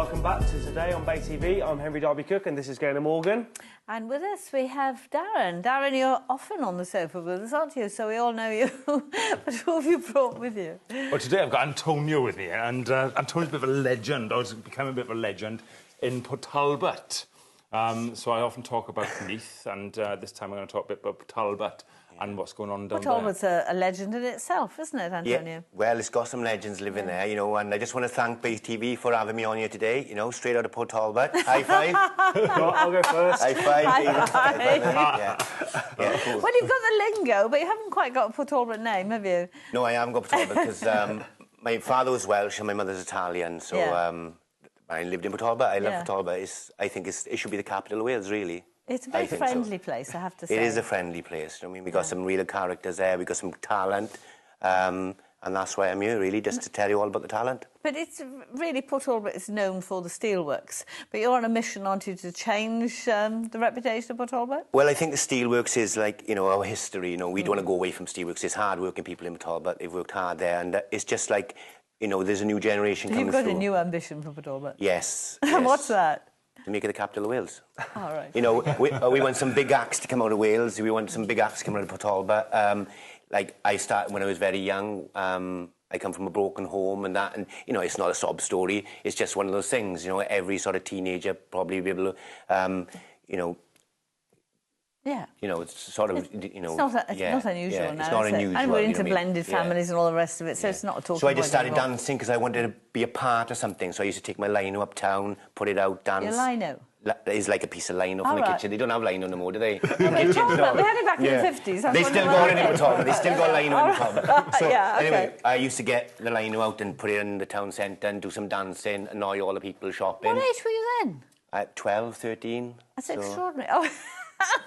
welcome back to Today on Bay TV. I'm Henry Darby Cook and this is Gaynor Morgan. And with us we have Darren. Darren, you're often on the sofa with us, aren't you? So we all know you. But who have you brought with you? Well, today I've got Antonio with me, and Antonio's a bit of a legend, or has become a bit of a legend in Talbot. So I often talk about Neath, and this time I'm going to talk a bit about Talbot and what's going on down there. Talbot's a legend in itself, isn't it, Antonio? Yeah, well, it's got some legends living there, you know, and I just want to thank Bay TV for having me on here today, you know, straight out of Port Talbot. High five. I'll go first. High five. High five. Yeah, cool. Well, you've got the lingo, but you haven't quite got a Port Talbot name, have you? No, I haven't got Port Talbot because my father was Welsh and my mother's Italian, so I lived in Port Talbot. I love Port Talbot. I think it should be the capital of Wales, really. It's a very friendly place, I have to say. It is a friendly place. I mean, we got some real characters there. We got some talent, and that's why I'm here, really, just to tell you all about the talent. But it's really, Port Talbot is known for the steelworks. But you're on a mission, aren't you, to change the reputation of Port Talbot? Well, I think the steelworks is like, you know, our history. You know, we don't want to go away from steelworks. There's hard-working people in Port Talbot. They've worked hard there, and it's just like, you know, there's a new generation coming through. You've got a new ambition for Port Talbot. Yes. And what's that? To make it the capital of Wales. All right. You know, we want some big acts to come out of Wales. We want some big acts to come out of Port Talbot. Like, I started when I was very young. I come from a broken home and that, and, you know, it's not a sob story. It's just one of those things, you know, every sort of teenager probably be able to, you know... Yeah. You know, it's sort of, you know... It's not unusual now, it's not unusual. And we're into blended families and all the rest of it, so it's not a talking point. So I just started dancing because I wanted to be a part of something. So I used to take my lino uptown, put it out, dance. Your lino? It's like a piece of lino from the kitchen. They don't have lino no more, do they? They had it back in the 50s. They still got it in the top. They still got lino in the top. So yeah, anyway, I used to get the lino out and put it in the town centre and do some dancing, annoy all the people shopping. What age were you then? At 12, 13. That's extraordinary. Oh.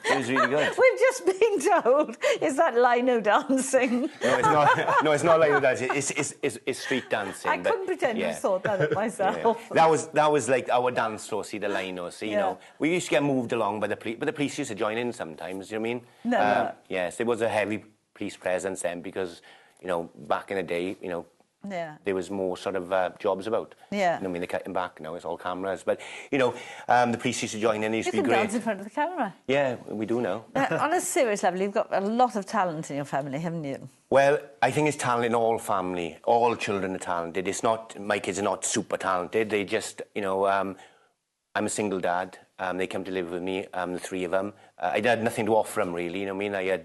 It was really good. We've just been told, is that lino dancing? No, it's not. No, it's not lino dancing. It's street dancing. I couldn't pretend to have thought that of myself. Yeah. That was like our dance floor, see the lino. So, you know, we used to get moved along by the police, but the police used to join in sometimes. You know what I mean? No. Yes, there was a heavy police presence then because, you know, back in the day, you know. Yeah. There was more sort of jobs about. Yeah. You know, I mean, they're cutting back now, it's all cameras. But, you know, the police used to join in, it used to be great. You can dance in front of the camera. Yeah, we do now. On a serious level, you've got a lot of talent in your family, haven't you? Well, I think it's talent in all family. All children are talented. It's not, my kids are not super talented. They just, you know, I'm a single dad. They come to live with me, the three of them. I had nothing to offer them, really. You know what I mean? I had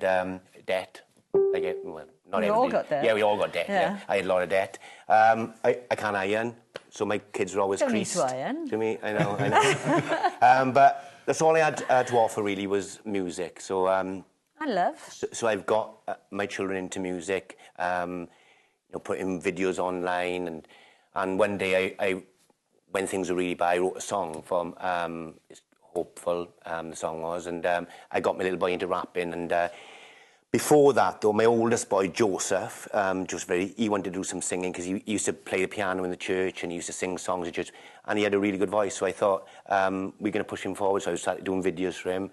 debt. Well, not everybody. We all got debt. Yeah, we all got debt, yeah. I had a lot of debt. I can't iron, so my kids were always creased. Don't need to iron. To me, I know. But that's all I had to offer, really, was music. So, I love. So I've got my children into music, you know, putting videos online, and one day I when things were really bad, I wrote a song from it's Hopeful, the song was, and I got my little boy into rapping, and before that, though, my oldest boy, Joseph, he wanted to do some singing because he used to play the piano in the church and he used to sing songs at church, and he had a really good voice, so I thought, we're going to push him forward, so I started doing videos for him,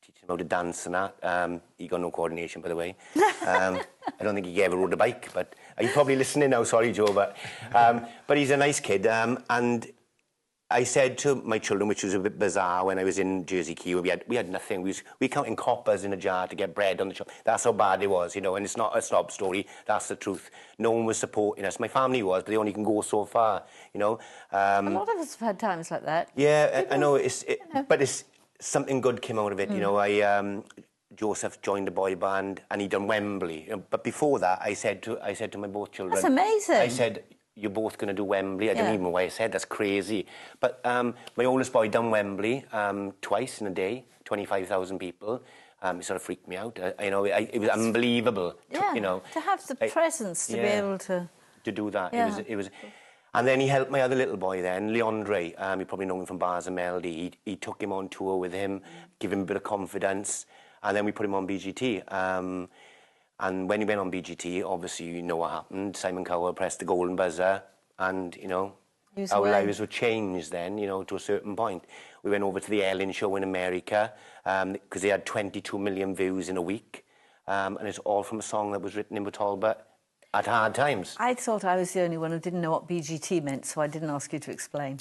teaching him how to dance and that. He got no coordination, by the way. I don't think he ever rode a bike, but he's probably listening now, sorry, Joe, but he's a nice kid, and I said to my children, which was a bit bizarre when I was in Jersey Key, where we had nothing. We counting coppers in a jar to get bread on the shop. That's how bad it was, you know, and it's not a snob story. That's the truth. No one was supporting us. My family was, but they only can go so far, you know. A lot of us have had times like that. Yeah, I know, but it's something good came out of it, you know. Joseph joined a boy band and he done Wembley. You know, but before that, I said to my both children... That's amazing. I said, you're both going to do Wembley. I don't even know why I said that's crazy. But my oldest boy done Wembley twice in a day, 25,000 people. It sort of freaked me out. You know, it was unbelievable. You know, to have the presence to be able to do that. Yeah. It was. And then he helped my other little boy then, Leandre. You probably know him from Bars and Melody. He took him on tour with him, give him a bit of confidence, and then we put him on BGT. And when he went on BGT, obviously, you know what happened. Simon Cowell pressed the golden buzzer and, you know, our lives were changed then, you know, to a certain point. We went over to the Ellen show in America because they had 22 million views in a week. And it's all from a song that was written in Talbot at hard times. I thought I was the only one who didn't know what BGT meant, so I didn't ask you to explain.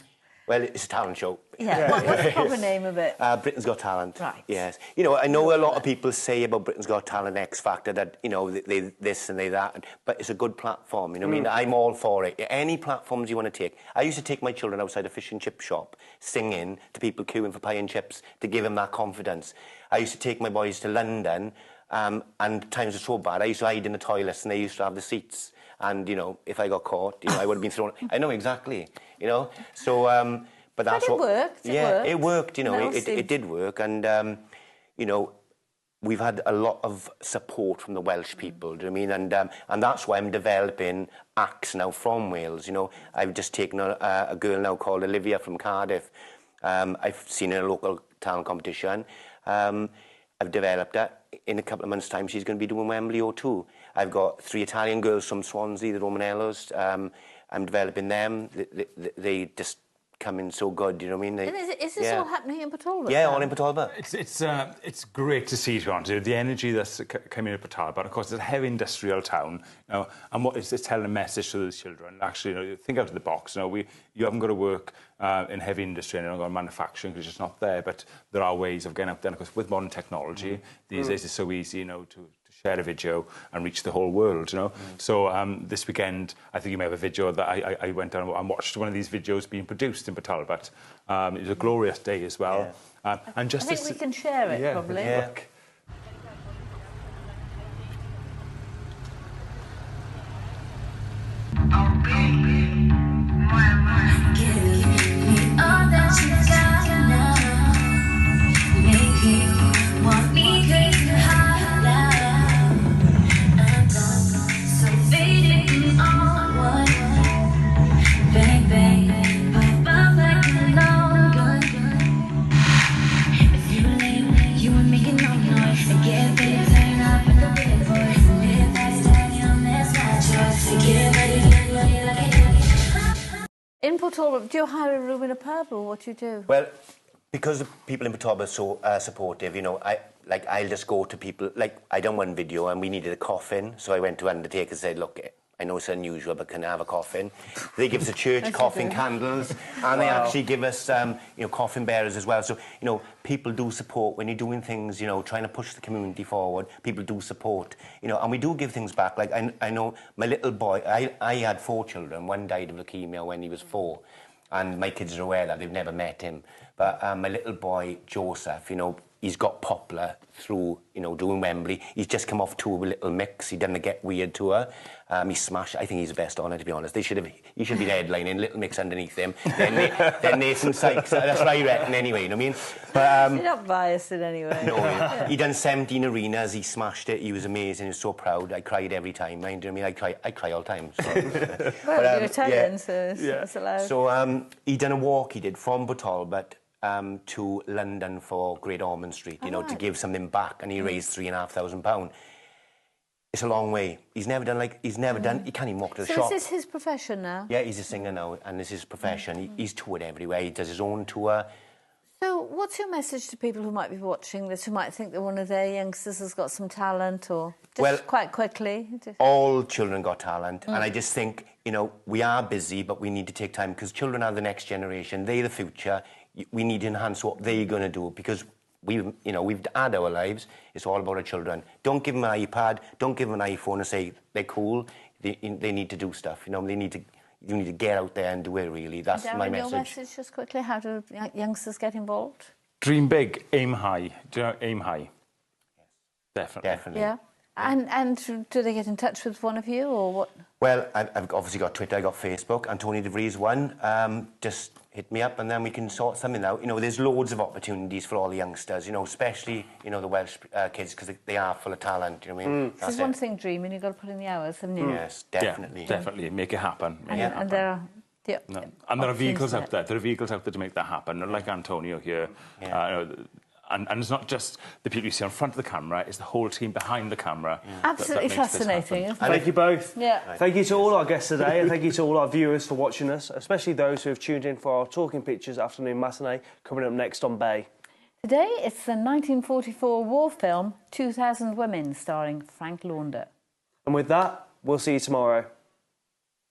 Well, it's a talent show. Yeah. What's the proper name of it? Britain's Got Talent. Right. Yes. You know, I know a lot of people say about Britain's Got Talent, X Factor, that, you know, they this and they that, but it's a good platform, you know what I mean? I'm all for it. Any platforms you want to take. I used to take my children outside a fish and chip shop, singing to people queuing for pie and chips to give them that confidence. I used to take my boys to London, and times were so bad, I used to hide in the toilets and they used to have the seats. And, you know, if I got caught, you know, I would have been thrown. I know exactly, you know. So, but that's what... Worked. It worked, you know, it did work. And, you know, we've had a lot of support from the Welsh people, do you know what I mean? And that's why I'm developing acts now from Wales, you know. I've just taken a girl now called Olivia from Cardiff. I've seen her in a local talent competition. I've developed her. In a couple of months' time, she's going to be doing Wembley O2. I've got 3 Italian girls from Swansea, the Romanellos. I'm developing them. They just come in so good, you know what I mean? Is this all happening in Talbot? Yeah, all in Talbot. It's great to see, to be honest. The energy that's coming in at Talbot. Of course, it's a heavy industrial town, you know, and what it's telling a message to the children. Actually, you know, think out of the box. You know, you haven't got to work in heavy industry and you haven't got to manufacturing because it's just not there. But there are ways of getting up there. And of course, with modern technology, these days it's so easy, you know, to share a video and reach the whole world, you know. So this weekend, I think you may have a video that I went down and watched one of these videos being produced in Talbot. It was a glorious day as well. Yeah. And just I think we can share it, probably. Yeah. In Port Talbot, do you hire a room in a pub or what do you do? Well, because the people in Port Talbot are so supportive, you know, I'll just go to people, like, I done one video and we needed a coffin, so I went to Undertaker and said, look, I know it's unusual, but can I have a coffin? They give us a church coffin candles, and they actually give us, you know, coffin bearers as well. So, you know, people do support when you're doing things, you know, trying to push the community forward. People do support, you know, and we do give things back. Like, I know my little boy, I had 4 children. One died of leukemia when he was 4, and my kids are aware that they've never met him. But my little boy, Joseph, you know, he's got popular through, you know, doing Wembley. He's just come off tour with Little Mix. He done the Get Weird tour. He smashed. I think he's the best on it, to be honest. He should be the headlining, Little Mix underneath him. Then Nathan Sykes. That's what I reckon anyway, you know what I mean? But, you're not biased in any way. No, he done 17 arenas. He smashed it. He was amazing. He was so proud. I cried every time. You know what I mean? I cry all the time. So. Well, you're Italian, so it's allowed. So he done a walk, he did, from Talbot to London for Great Ormond Street, you know, to give something back, and he raised £3,500. It's a long way. He's never done, he can't even walk to the shop. So is this his profession now? Yeah, he's a singer now, and this is his profession. He's toured everywhere. He does his own tour. So what's your message to people who might be watching this, who might think that one of their youngsters has got some talent, or just quite quickly? All children got talent, and I just think, you know, we are busy, but we need to take time, because children are the next generation. They're the future. We need to enhance what they're going to do, because we've had our lives. It's all about our children. Don't give them an iPad. Don't give them an iPhone and say they're cool. They need to do stuff. You know, you need to get out there and do it. Really, that's my message. Your message, just quickly, how do youngsters get involved? Dream big, aim high. Do you know, aim high? Yes. Definitely. Yeah. And do they get in touch with one of you, or what? Well, I've obviously got Twitter, I got Facebook, and Tony DeVries one. Just hit me up and then we can sort something out. You know, there's loads of opportunities for all the youngsters, you know, especially, you know, the Welsh kids, because they are full of talent, you know what I mean? There's one thing dreaming, you've got to put in the hours, haven't you? Yes, definitely. Yeah, definitely. Make it happen. And there are... Yeah, and there are vehicles out there. There are vehicles out there to make that happen. Like Antonio here. And it's not just the people you see in front of the camera, it's the whole team behind the camera. Absolutely fascinating, isn't it? Thank you both. Yeah. Thank you to all our guests today, and thank you to all our viewers for watching us, especially those who have tuned in for our Talking Pictures afternoon matinee coming up next on Bay. Today it's the 1944 war film 2000 Women, starring Frank Launder. And with that, we'll see you tomorrow.